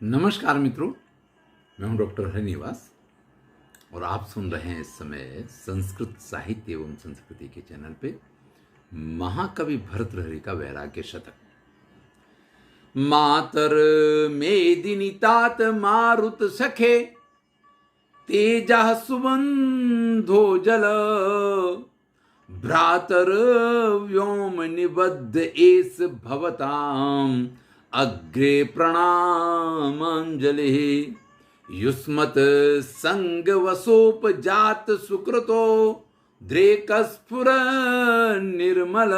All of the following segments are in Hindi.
नमस्कार मित्रों, मैं हूं डॉक्टर हरिनिवास और आप सुन रहे हैं इस समय संस्कृत साहित्य एवं संस्कृति के चैनल पे महाकवि भर्तृहरि का वैराग्य शतक। मातर मेदिनी तात मारुत सखे तेजः सुबंधो जल भ्रातर व्योम निबद्ध एस भवताम अग्रे प्रणामांजलि युष्मत संग वसोपजात सुकृतो द्रेकस्फुर निर्मल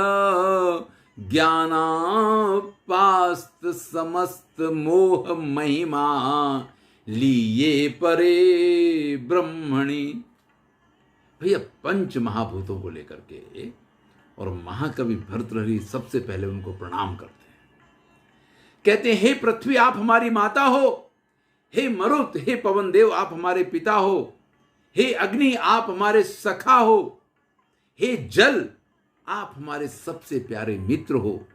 ज्ञानापास्त समस्त मोह महिमा लिए परे ब्रह्मणि। भैया पंच महाभूतों को लेकर के और महाकवि भर्तृहरि सबसे पहले उनको प्रणाम करते हैं। कहते हैं, हे पृथ्वी आप हमारी माता हो, हे मरुत हे पवन देव आप हमारे पिता हो, हे अग्नि आप हमारे सखा हो, हे जल आप हमारे सबसे प्यारे मित्र हो,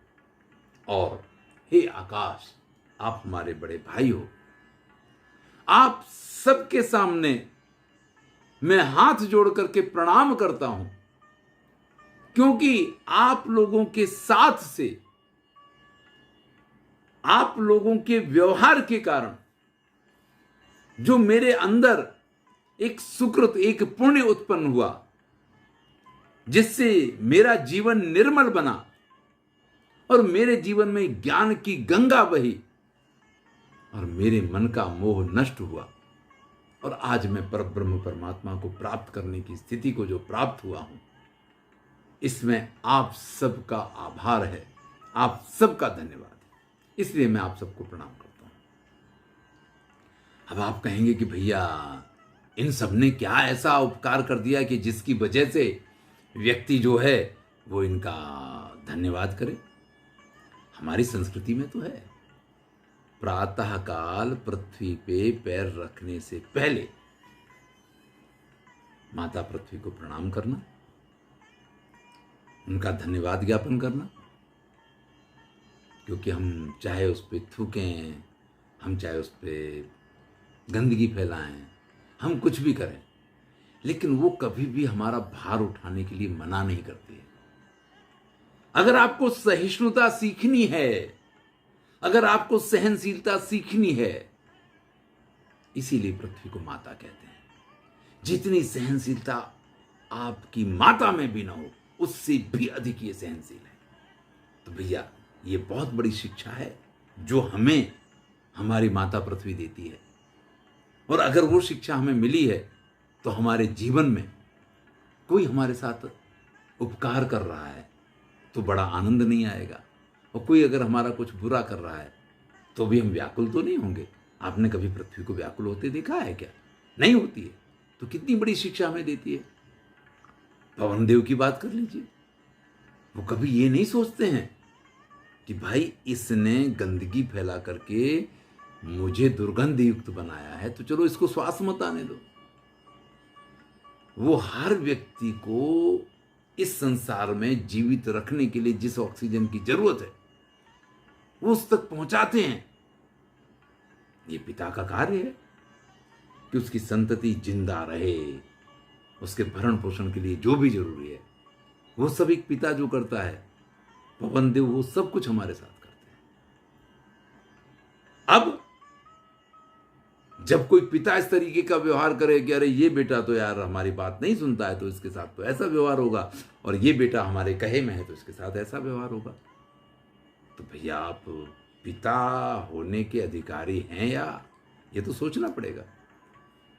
और हे आकाश आप हमारे बड़े भाई हो। आप सबके सामने मैं हाथ जोड़ करके प्रणाम करता हूं, क्योंकि आप लोगों के साथ से, आप लोगों के व्यवहार के कारण जो मेरे अंदर एक सुकृत, एक पुण्य उत्पन्न हुआ, जिससे मेरा जीवन निर्मल बना और मेरे जीवन में ज्ञान की गंगा बही और मेरे मन का मोह नष्ट हुआ, और आज मैं परब्रह्म परमात्मा को प्राप्त करने की स्थिति को जो प्राप्त हुआ हूं, इसमें आप सबका आभार है, आप सबका धन्यवाद है। इसलिए मैं आप सबको प्रणाम करता हूं। अब आप कहेंगे कि भैया इन सब ने क्या ऐसा उपकार कर दिया कि जिसकी वजह से व्यक्ति जो है वो इनका धन्यवाद करे। हमारी संस्कृति में तो है, प्रातः काल पृथ्वी पे पैर रखने से पहले माता पृथ्वी को प्रणाम करना, उनका धन्यवाद ज्ञापन करना, क्योंकि हम चाहे उस पर थूकें, हम चाहे उस पर गंदगी फैलाएं, हम कुछ भी करें, लेकिन वो कभी भी हमारा भार उठाने के लिए मना नहीं करती है। अगर आपको सहिष्णुता सीखनी है, अगर आपको सहनशीलता सीखनी है, इसीलिए पृथ्वी को माता कहते हैं। जितनी सहनशीलता आपकी माता में भी ना हो, उससे भी अधिक ये सहनशील है। तो भैया ये बहुत बड़ी शिक्षा है जो हमें हमारी माता पृथ्वी देती है, और अगर वो शिक्षा हमें मिली है तो हमारे जीवन में कोई हमारे साथ उपकार कर रहा है तो बड़ा आनंद नहीं आएगा, और कोई अगर हमारा कुछ बुरा कर रहा है तो भी हम व्याकुल तो नहीं होंगे। आपने कभी पृथ्वी को व्याकुल होते देखा है क्या? नहीं होती है। तो कितनी बड़ी शिक्षा हमें देती है। पवन देव की बात कर लीजिए, वो कभी ये नहीं सोचते हैं कि भाई इसने गंदगी फैला करके मुझे दुर्गंध युक्त बनाया है, तो चलो इसको श्वास मत आने दो। वो हर व्यक्ति को इस संसार में जीवित रखने के लिए जिस ऑक्सीजन की जरूरत है वो उस तक पहुंचाते हैं। ये पिता का कार्य है कि उसकी संतति जिंदा रहे, उसके भरण पोषण के लिए जो भी जरूरी है वो सब एक पिता जो करता है, पवन देव वो सब कुछ हमारे साथ करते हैं। अब जब कोई पिता इस तरीके का व्यवहार करे कि अरे ये बेटा तो यार हमारी बात नहीं सुनता है, तो इसके साथ तो ऐसा व्यवहार होगा, और ये बेटा हमारे कहे में है तो इसके साथ ऐसा व्यवहार होगा, तो भैया आप पिता होने के अधिकारी हैं या? ये तो सोचना पड़ेगा।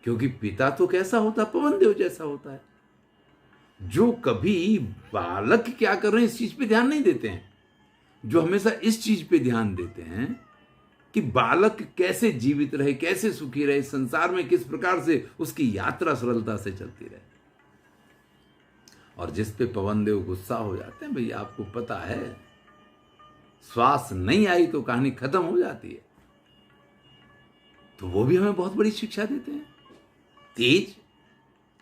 क्योंकि पिता तो कैसा होता है? पवन देव जैसा होता है, जो कभी बालक क्या कर रहे हैं इस चीज पे ध्यान नहीं देते हैं, जो हमेशा इस चीज पे ध्यान देते हैं कि बालक कैसे जीवित रहे, कैसे सुखी रहे, संसार में किस प्रकार से उसकी यात्रा सरलता से चलती रहे। और जिस पे पवन देव गुस्सा हो जाते हैं, भैया आपको पता है, श्वास नहीं आई तो कहानी खत्म हो जाती है। तो वो भी हमें बहुत बड़ी शिक्षा देते हैं। तेज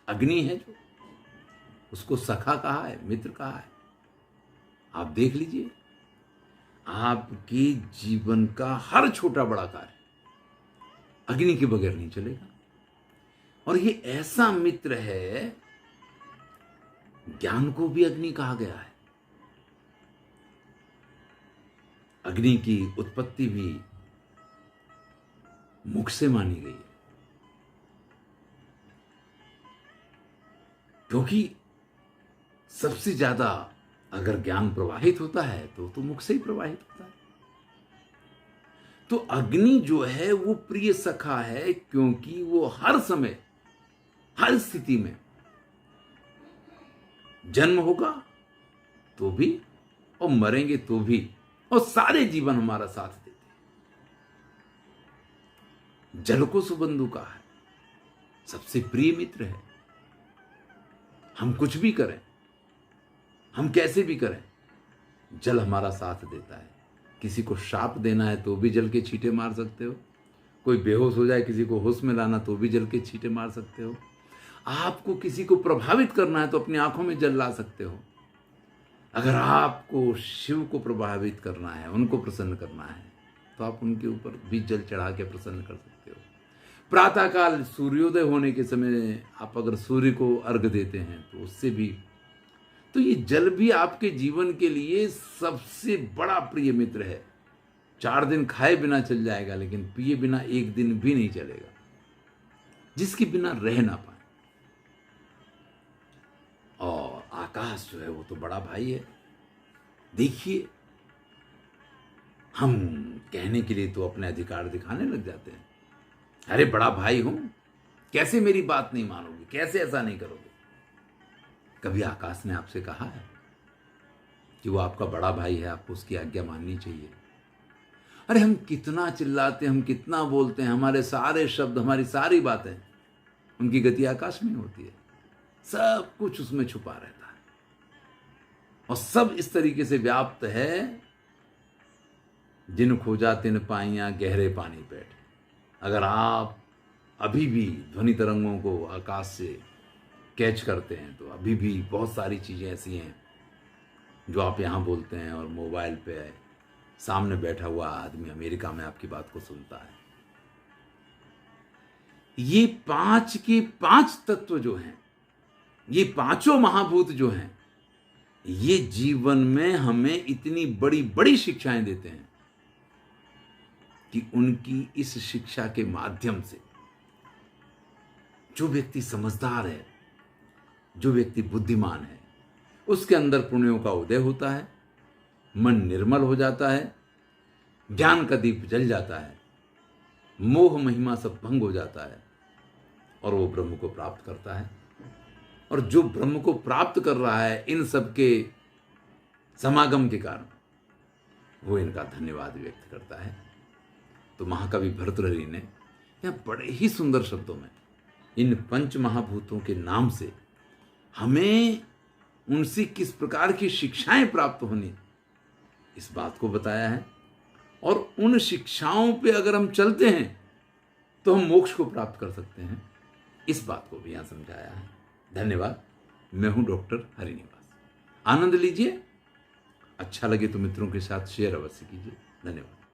अग्नि है जो, उसको सखा कहा है, मित्र कहा है। आप देख लीजिए, आपके जीवन का हर छोटा बड़ा कार्य अग्नि के बगैर नहीं चलेगा। और ये ऐसा मित्र है, ज्ञान को भी अग्नि कहा गया है। अग्नि की उत्पत्ति भी मुख से मानी गई है, क्योंकि सबसे ज्यादा अगर ज्ञान प्रवाहित होता है तो मुख से ही प्रवाहित होता है। तो अग्नि जो है वो प्रिय सखा है, क्योंकि वो हर समय, हर स्थिति में, जन्म होगा तो भी और मरेंगे तो भी, और सारे जीवन हमारा साथ देते हैं। जल को सुबंधु कहा है, सबसे प्रिय मित्र है। हम कुछ भी करें, हम कैसे भी करें, जल हमारा साथ देता है। किसी को शाप देना है तो भी जल के छींटे मार सकते हो। कोई बेहोश हो जाए, किसी को होश में लाना तो भी जल के छींटे मार सकते हो। आपको किसी को प्रभावित करना है तो अपनी आंखों में जल ला सकते हो। अगर आपको शिव को प्रभावित करना है, उनको प्रसन्न करना है, तो आप उनके ऊपर भी जल चढ़ा के प्रसन्न कर सकते हो। प्रातःकाल सूर्योदय होने के समय आप अगर सूर्य को अर्घ देते हैं तो उससे भी, तो ये जल भी आपके जीवन के लिए सबसे बड़ा प्रिय मित्र है। 4 दिन खाए बिना चल जाएगा, लेकिन पिए बिना 1 दिन भी नहीं चलेगा, जिसके बिना रह ना पाए। और आकाश जो है वो तो बड़ा भाई है। देखिए, हम कहने के लिए तो अपने अधिकार दिखाने लग जाते हैं। अरे बड़ा भाई हूं, कैसे मेरी बात नहीं मानोगे, कैसे ऐसा नहीं करोगे। कभी आकाश ने आपसे कहा है कि वो आपका बड़ा भाई है, आपको उसकी आज्ञा माननी चाहिए? अरे हम कितना चिल्लाते हैं, हम कितना बोलते हैं, हमारे सारे शब्द, हमारी सारी बातें, उनकी गति आकाश में होती है। सब कुछ उसमें छुपा रहता है और सब इस तरीके से व्याप्त है, जिन खोजा तिन पाइयां गहरे पानी पेट। अगर आप अभी भी ध्वनि तरंगों को आकाश से कैच करते हैं तो अभी भी बहुत सारी चीज़ें ऐसी हैं जो आप यहाँ बोलते हैं और मोबाइल पे सामने बैठा हुआ आदमी अमेरिका में आपकी बात को सुनता है। ये 5 के 5 तत्व जो हैं, ये पांचों महाभूत जो हैं, ये जीवन में हमें इतनी बड़ी बड़ी शिक्षाएं देते हैं कि उनकी इस शिक्षा के माध्यम से जो व्यक्ति समझदार है, जो व्यक्ति बुद्धिमान है, उसके अंदर पुण्यों का उदय होता है, मन निर्मल हो जाता है, ज्ञान का दीप जल जाता है, मोह महिमा सब भंग हो जाता है और वो ब्रह्म को प्राप्त करता है। और जो ब्रह्म को प्राप्त कर रहा है इन सब के समागम के कारण, वो इनका धन्यवाद व्यक्त करता है। तो महाकवि भर्तृहरि ने यह बड़े ही सुंदर शब्दों में इन 5 महाभूतों के नाम से हमें उनसे किस प्रकार की शिक्षाएं प्राप्त होनी, इस बात को बताया है। और उन शिक्षाओं पे अगर हम चलते हैं तो हम मोक्ष को प्राप्त कर सकते हैं, इस बात को भी यहां समझाया है। धन्यवाद। मैं हूं डॉक्टर हरिनिवास। आनंद लीजिए। अच्छा लगे तो मित्रों के साथ शेयर अवश्य कीजिए। धन्यवाद।